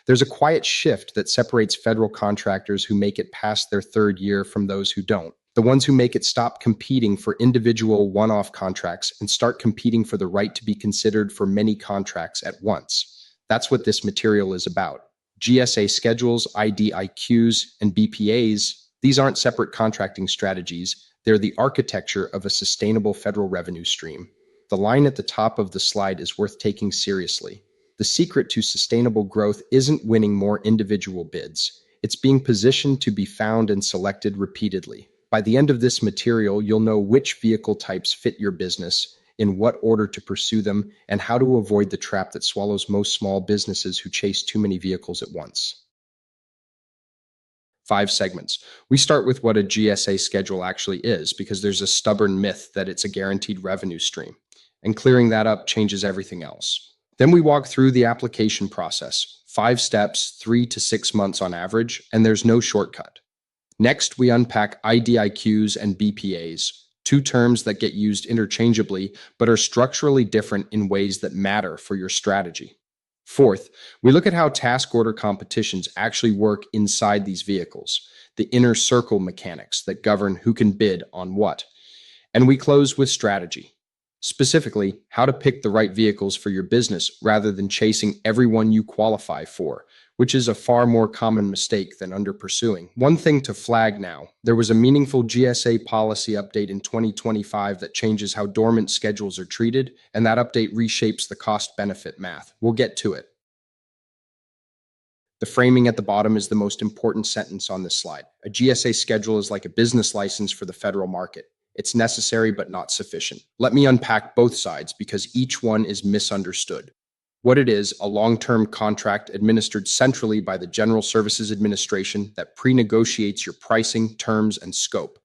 There's a quiet shift that separates federal contractors who make it past their third year from those who don't. The ones who make it stop competing for individual one-off contracts and start competing for the right to be considered for many contracts at once. That's what this material is about. GSA schedules, IDIQs, and BPAs, these aren't separate contracting strategies. They're the architecture of a sustainable federal revenue stream. The line at the top of the slide is worth taking seriously. The secret to sustainable growth isn't winning more individual bids. It's being positioned to be found and selected repeatedly. By the end of this material, you'll know which vehicle types fit your business, in what order to pursue them, and how to avoid the trap that swallows most small businesses who chase too many vehicles at once. 5 segments. We start with what a GSA schedule actually is, because there's a stubborn myth that it's a guaranteed revenue stream, and clearing that up changes everything else. Then we walk through the application process, 5 steps, 3 to 6 months on average, and there's no shortcut. Next, we unpack IDIQs and BPAs, 2 terms that get used interchangeably but are structurally different in ways that matter for your strategy. Fourth, we look at how task order competitions actually work inside these vehicles, the inner circle mechanics that govern who can bid on what. And we close with strategy. Specifically, how to pick the right vehicles for your business rather than chasing everyone you qualify for, which is a far more common mistake than under-pursuing. One thing to flag now, there was a meaningful GSA policy update in 2025 that changes how dormant schedules are treated, and that update reshapes the cost-benefit math. We'll get to it. The framing at the bottom is the most important sentence on this slide. A GSA schedule is like a business license for the federal market. It's necessary but not sufficient. Let me unpack both sides because each one is misunderstood. What it is, a long-term contract administered centrally by the General Services Administration that pre-negotiates your pricing, terms, and scope.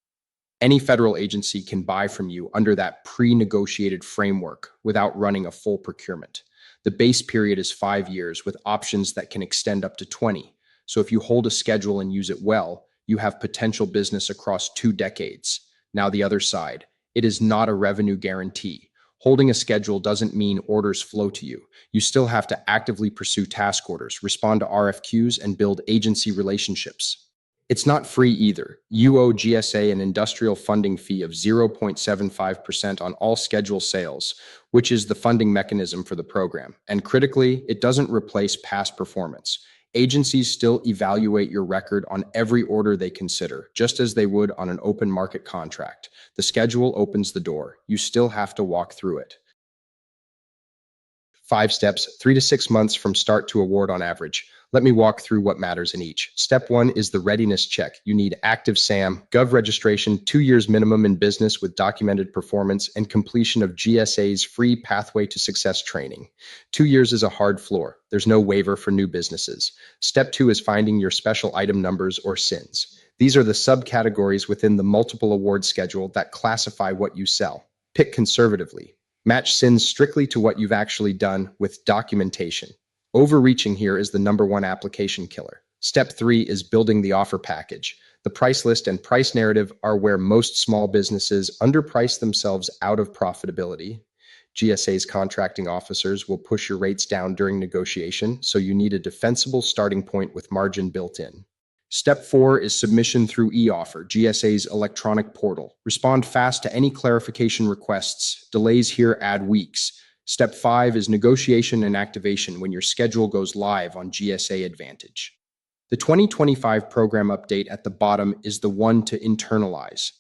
Any federal agency can buy from you under that pre-negotiated framework without running a full procurement. The base period is 5 years with options that can extend up to 20. So if you hold a schedule and use it well, you have potential business across 2 decades. Now the other side, it is not a revenue guarantee. Holding a schedule doesn't mean orders flow to you. You still have to actively pursue task orders, respond to RFQs, and build agency relationships. It's not free either. You owe GSA an industrial funding fee of 0.75% on all schedule sales, which is the funding mechanism for the program. And critically, it doesn't replace past performance. Agencies still evaluate your record on every order they consider, just as they would on an open market contract. The schedule opens the door. You still have to walk through it. 5 steps, 3 to 6 months from start to award on average. Let me walk through what matters in each. Step 1 is the readiness check. You need active SAM, Gov registration, 2 years minimum in business with documented performance, and completion of GSA's free Pathway to Success training. 2 years is a hard floor. There's no waiver for new businesses. Step 2 is finding your special item numbers or SINs. These are the subcategories within the multiple award schedule that classify what you sell. Pick conservatively. Match SINs strictly to what you've actually done with documentation. Overreaching here is the #1 application killer. Step 3 is building the offer package. The price list and price narrative are where most small businesses underprice themselves out of profitability. GSA's contracting officers will push your rates down during negotiation, so you need a defensible starting point with margin built in. Step 4 is submission through eOffer, GSA's electronic portal. Respond fast to any clarification requests. Delays here add weeks. Step 5 is negotiation and activation when your schedule goes live on GSA Advantage. The 2025 program update at the bottom is the one to internalize.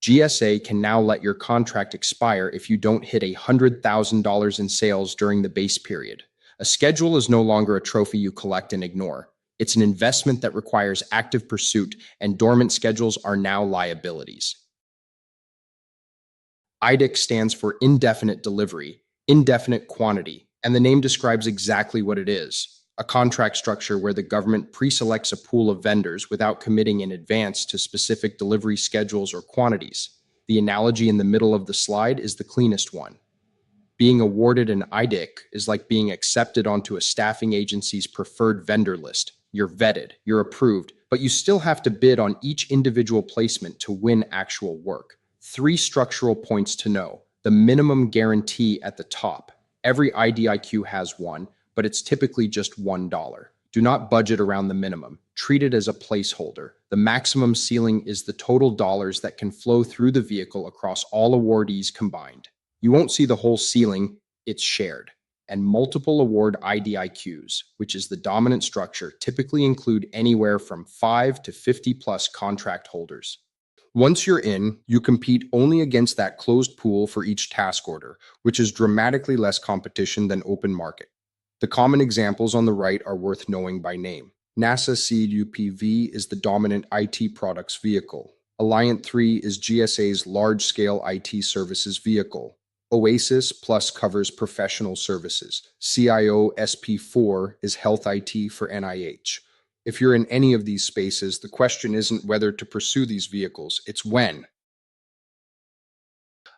GSA can now let your contract expire if you don't hit $100,000 in sales during the base period. A schedule is no longer a trophy you collect and ignore. It's an investment that requires active pursuit, and dormant schedules are now liabilities. IDIC stands for indefinite delivery, indefinite quantity, and the name describes exactly what it is. A contract structure where the government pre-selects a pool of vendors without committing in advance to specific delivery schedules or quantities. The analogy in the middle of the slide is the cleanest one. Being awarded an IDIC is like being accepted onto a staffing agency's preferred vendor list. You're vetted, you're approved, but you still have to bid on each individual placement to win actual work. 3 structural points to know. The minimum guarantee at the top. Every IDIQ has one, but it's typically just $1. Do not budget around the minimum. Treat it as a placeholder. The maximum ceiling is the total dollars that can flow through the vehicle across all awardees combined. You won't see the whole ceiling, it's shared. And multiple award IDIQs, which is the dominant structure, typically include anywhere from 5 to 50 plus contract holders. Once you're in, you compete only against that closed pool for each task order, which is dramatically less competition than open market. The common examples on the right are worth knowing by name. NASA CUPV is the dominant IT products vehicle. Alliant 3 is GSA's large-scale IT services vehicle. Oasis Plus covers professional services. CIO SP4 is health IT for NIH. If you're in any of these spaces, the question isn't whether to pursue these vehicles, it's when.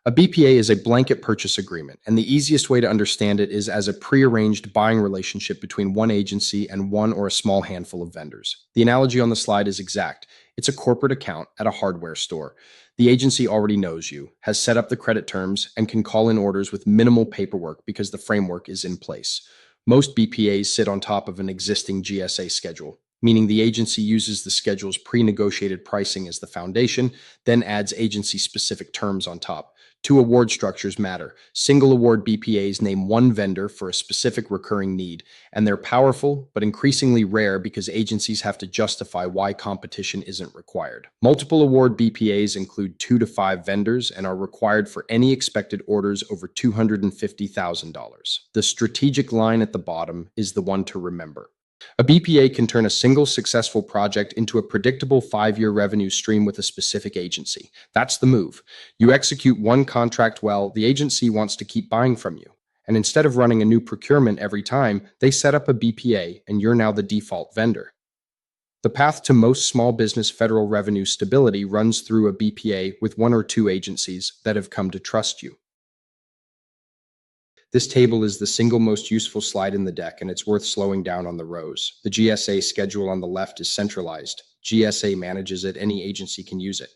A BPA is a blanket purchase agreement, and the easiest way to understand it is as a prearranged buying relationship between one agency and one or a small handful of vendors. The analogy on the slide is exact. It's a corporate account at a hardware store. The agency already knows you, has set up the credit terms, and can call in orders with minimal paperwork because the framework is in place. Most BPAs sit on top of an existing GSA schedule, meaning the agency uses the schedule's pre-negotiated pricing as the foundation, then adds agency-specific terms on top. Two award structures matter. Single award BPAs name one vendor for a specific recurring need, and they're powerful but increasingly rare because agencies have to justify why competition isn't required. Multiple award BPAs include 2 to 5 vendors and are required for any expected orders over $250,000. The strategic line at the bottom is the one to remember. A BPA can turn a single successful project into a predictable 5-year revenue stream with a specific agency. That's the move. You execute one contract well, the agency wants to keep buying from you. And instead of running a new procurement every time, they set up a BPA and you're now the default vendor. The path to most small business federal revenue stability runs through a BPA with 1 or 2 agencies that have come to trust you. This table is the single most useful slide in the deck, and it's worth slowing down on the rows. The GSA schedule on the left is centralized. GSA manages it, any agency can use it.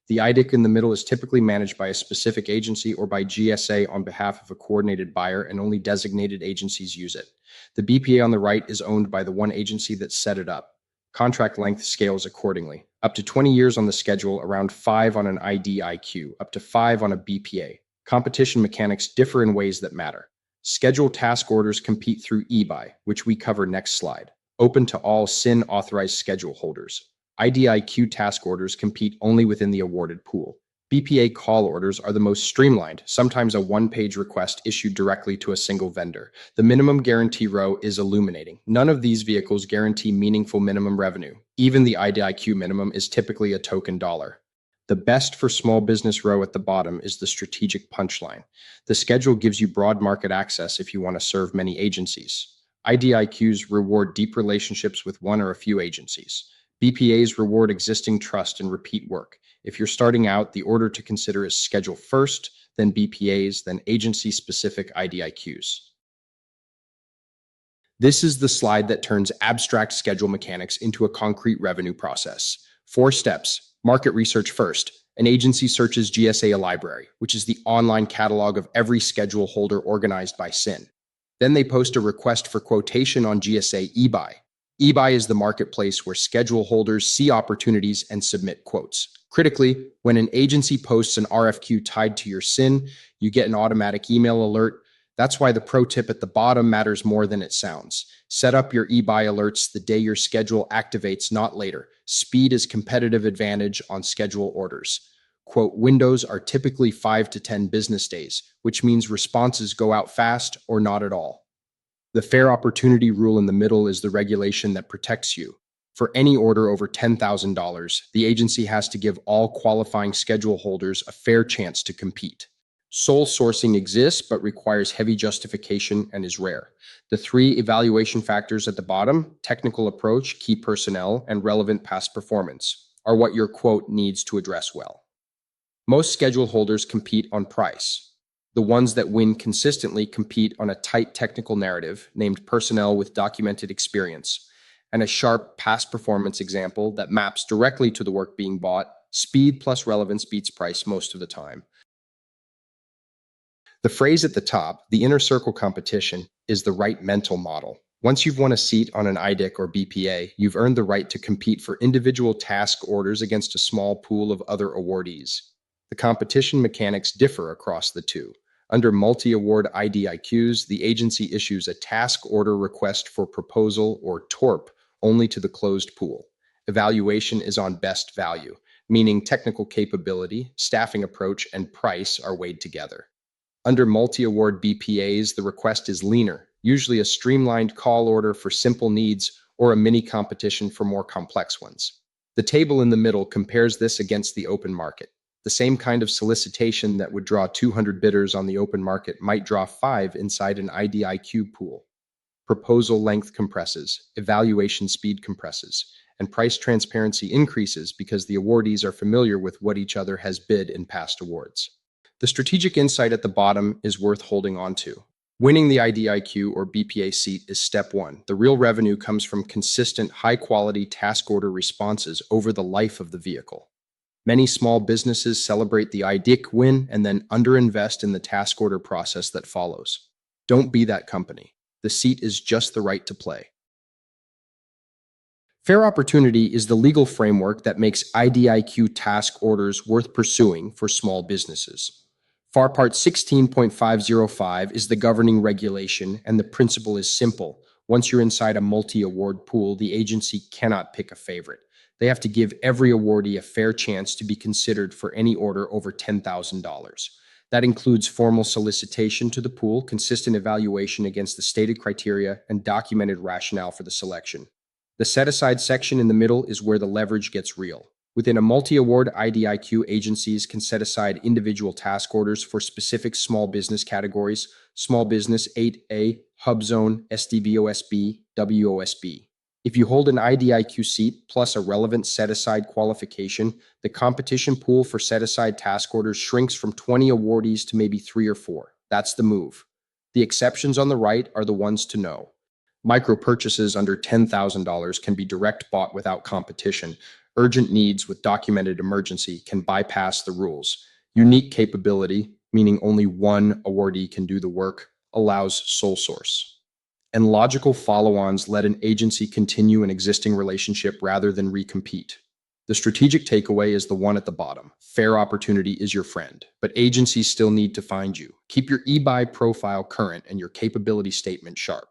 The IDIC in the middle is typically managed by a specific agency or by GSA on behalf of a coordinated buyer, and only designated agencies use it. The BPA on the right is owned by the one agency that set it up. Contract length scales accordingly. Up to 20 years on the schedule, around 5 on an IDIQ, up to 5 on a BPA. Competition mechanics differ in ways that matter. Scheduled task orders compete through eBuy, which we cover next slide, open to all SIN authorized schedule holders. IDIQ task orders compete only within the awarded pool. BPA call orders are the most streamlined, sometimes a one-page request issued directly to a single vendor. The minimum guarantee row is illuminating. None of these vehicles guarantee meaningful minimum revenue. Even the IDIQ minimum is typically a token dollar. The best for small business row at the bottom is the strategic punchline. The schedule gives you broad market access if you want to serve many agencies. IDIQs reward deep relationships with one or a few agencies. BPAs reward existing trust and repeat work. If you're starting out, the order to consider is schedule first, then BPAs, then agency-specific IDIQs. This is the slide that turns abstract schedule mechanics into a concrete revenue process. 4 steps. Market research first. An agency searches GSA library, which is the online catalog of every schedule holder organized by SIN. Then they post a request for quotation on GSA eBuy. eBuy is the marketplace where schedule holders see opportunities and submit quotes. Critically, when an agency posts an RFQ tied to your SIN, you get an automatic email alert. That's why the pro tip at the bottom matters more than it sounds. Set up your eBuy alerts the day your schedule activates, not later. Speed is competitive advantage on schedule orders. Quote, windows are typically 5 to 10 business days, which means responses go out fast or not at all. The fair opportunity rule in the middle is the regulation that protects you. For any order over $10,000, the agency has to give all qualifying schedule holders a fair chance to compete. Sole sourcing exists but requires heavy justification and is rare. The 3 evaluation factors at the bottom, technical approach, key personnel, and relevant past performance, are what your quote needs to address well. Most schedule holders compete on price. The ones that win consistently compete on a tight technical narrative named personnel with documented experience, and a sharp past performance example that maps directly to the work being bought. Speed plus relevance beats price most of the time. The phrase at the top, the inner circle competition, is the right mental model. Once you've won a seat on an IDIC or BPA, you've earned the right to compete for individual task orders against a small pool of other awardees. The competition mechanics differ across the two. Under multi-award IDIQs, the agency issues a task order request for proposal or TORP only to the closed pool. Evaluation is on best value, meaning technical capability, staffing approach, and price are weighed together. Under multi-award BPAs, the request is leaner, usually a streamlined call order for simple needs or a mini competition for more complex ones. The table in the middle compares this against the open market. The same kind of solicitation that would draw 200 bidders on the open market might draw 5 inside an IDIQ pool. Proposal length compresses, evaluation speed compresses, and price transparency increases because the awardees are familiar with what each other has bid in past awards. The strategic insight at the bottom is worth holding on to. Winning the IDIQ or BPA seat is step one. The real revenue comes from consistent, high-quality task order responses over the life of the vehicle. Many small businesses celebrate the IDIQ win and then underinvest in the task order process that follows. Don't be that company. The seat is just the right to play. Fair opportunity is the legal framework that makes IDIQ task orders worth pursuing for small businesses. FAR Part 16.505 is the governing regulation, and the principle is simple. Once you're inside a multi-award pool, the agency cannot pick a favorite. They have to give every awardee a fair chance to be considered for any order over $10,000. That includes formal solicitation to the pool, consistent evaluation against the stated criteria, and documented rationale for the selection. The set-aside section in the middle is where the leverage gets real. Within a multi-award IDIQ, agencies can set aside individual task orders for specific small business categories: small business 8A, hub zone, SDVOSB, WOSB. If you hold an IDIQ seat plus a relevant set-aside qualification, the competition pool for set-aside task orders shrinks from 20 awardees to maybe 3 or 4. That's the move. The exceptions on the right are the ones to know. Micro purchases under $10,000 can be direct bought without competition. Urgent needs with documented emergency can bypass the rules. Unique capability, meaning only one awardee can do the work, allows sole source. And logical follow-ons let an agency continue an existing relationship rather than recompete. The strategic takeaway is the one at the bottom. Fair opportunity is your friend, but agencies still need to find you. Keep your eBuy profile current and your capability statement sharp.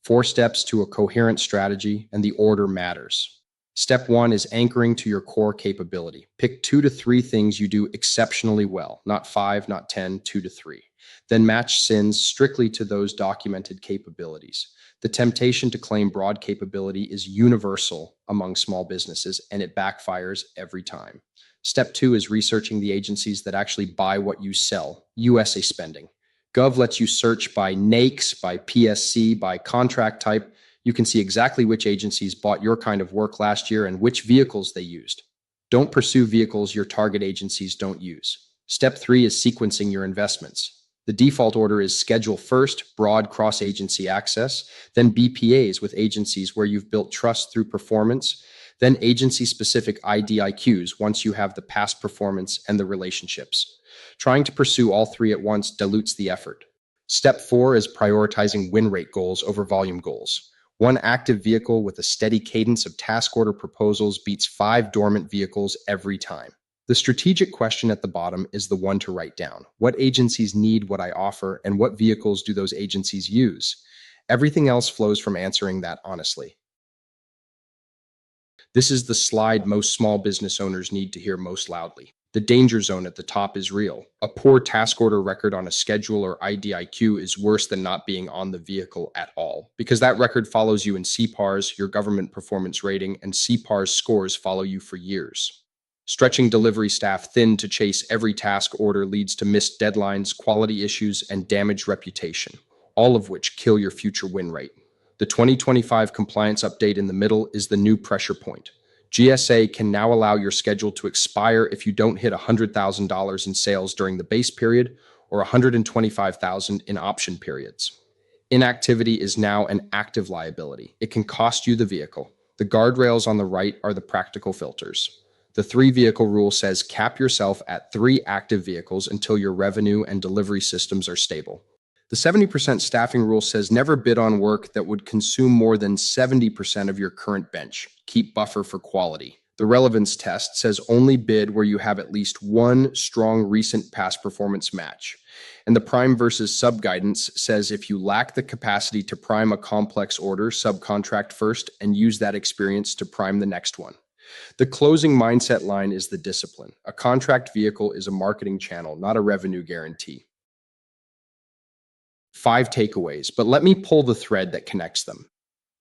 4 steps to a coherent strategy, and the order matters. Step 1 is anchoring to your core capability. Pick 2 to 3 things you do exceptionally well, not 5, not 10, 2 to 3. Then match SINs strictly to those documented capabilities. The temptation to claim broad capability is universal among small businesses, and it backfires every time. Step 2 is researching the agencies that actually buy what you sell, USA spending. Gov lets you search by NAICS, by PSC, by contract type. You can see exactly which agencies bought your kind of work last year and which vehicles they used. Don't pursue vehicles your target agencies don't use. Step 3 is sequencing your investments. The default order is schedule first, broad cross-agency access, then BPAs with agencies where you've built trust through performance, then agency-specific IDIQs once you have the past performance and the relationships. Trying to pursue all 3 at once dilutes the effort. Step 4 is prioritizing win rate goals over volume goals. One active vehicle with a steady cadence of task order proposals beats 5 dormant vehicles every time. The strategic question at the bottom is the one to write down. What agencies need what I offer, and what vehicles do those agencies use? Everything else flows from answering that honestly. This is the slide most small business owners need to hear most loudly. The danger zone at the top is real. A poor task order record on a schedule or IDIQ is worse than not being on the vehicle at all, because that record follows you in CPARs, your government performance rating, and CPARs scores follow you for years. Stretching delivery staff thin to chase every task order leads to missed deadlines, quality issues, and damaged reputation, all of which kill your future win rate. The 2025 compliance update in the middle is the new pressure point. GSA can now allow your schedule to expire if you don't hit $100,000 in sales during the base period or $125,000 in option periods. Inactivity is now an active liability. It can cost you the vehicle. The guardrails on the right are the practical filters. The 3-vehicle rule says cap yourself at 3 active vehicles until your revenue and delivery systems are stable. The 70% staffing rule says never bid on work that would consume more than 70% of your current bench. Keep buffer for quality. The relevance test says only bid where you have at least one strong recent past performance match. And the prime versus sub guidance says if you lack the capacity to prime a complex order, subcontract first and use that experience to prime the next one. The closing mindset line is the discipline. A contract vehicle is a marketing channel, not a revenue guarantee. 5 takeaways, but let me pull the thread that connects them.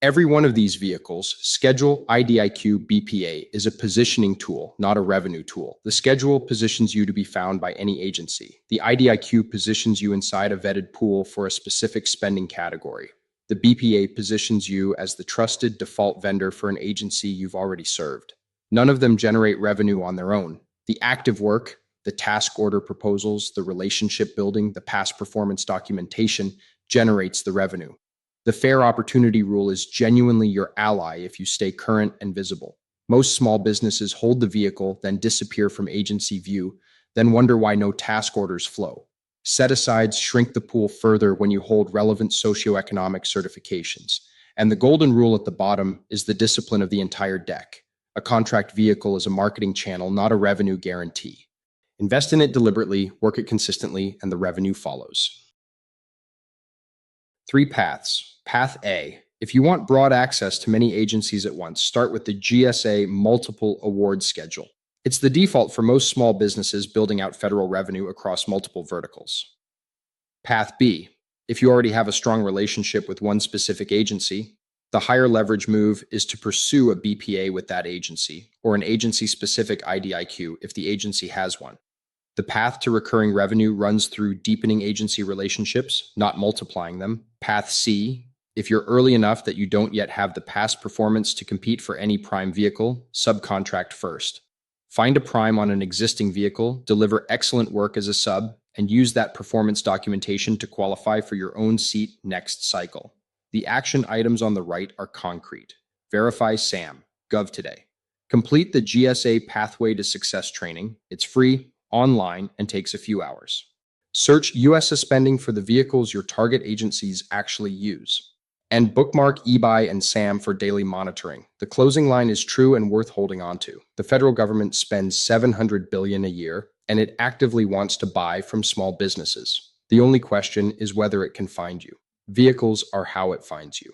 Every one of these vehicles, schedule, IDIQ, BPA, is a positioning tool, not a revenue tool. The schedule positions you to be found by any agency. The IDIQ positions you inside a vetted pool for a specific spending category. The BPA positions you as the trusted default vendor for an agency you've already served. None of them generate revenue on their own. The active work, the task order proposals, the relationship building, the past performance documentation generates the revenue. The fair opportunity rule is genuinely your ally if you stay current and visible. Most small businesses hold the vehicle, then disappear from agency view, then wonder why no task orders flow. Set-asides shrink the pool further when you hold relevant socioeconomic certifications. And the golden rule at the bottom is the discipline of the entire deck. A contract vehicle is a marketing channel, not a revenue guarantee. Invest in it deliberately, work it consistently, and the revenue follows. 3 paths. Path A. If you want broad access to many agencies at once, start with the GSA Multiple Award Schedule. It's the default for most small businesses building out federal revenue across multiple verticals. Path B. If you already have a strong relationship with one specific agency, the higher leverage move is to pursue a BPA with that agency, or an agency-specific IDIQ if the agency has one. The path to recurring revenue runs through deepening agency relationships, not multiplying them. Path C, if you're early enough that you don't yet have the past performance to compete for any prime vehicle, subcontract first. Find a prime on an existing vehicle, deliver excellent work as a sub, and use that performance documentation to qualify for your own seat next cycle. The action items on the right are concrete. Verify SAM, Gov today. Complete the GSA Pathway to Success training. It's free, online, and takes a few hours. Search US spending for the vehicles your target agencies actually use. And bookmark eBuy and SAM for daily monitoring. The closing line is true and worth holding on to. The federal government spends $700 billion a year, and it actively wants to buy from small businesses. The only question is whether it can find you. Vehicles are how it finds you.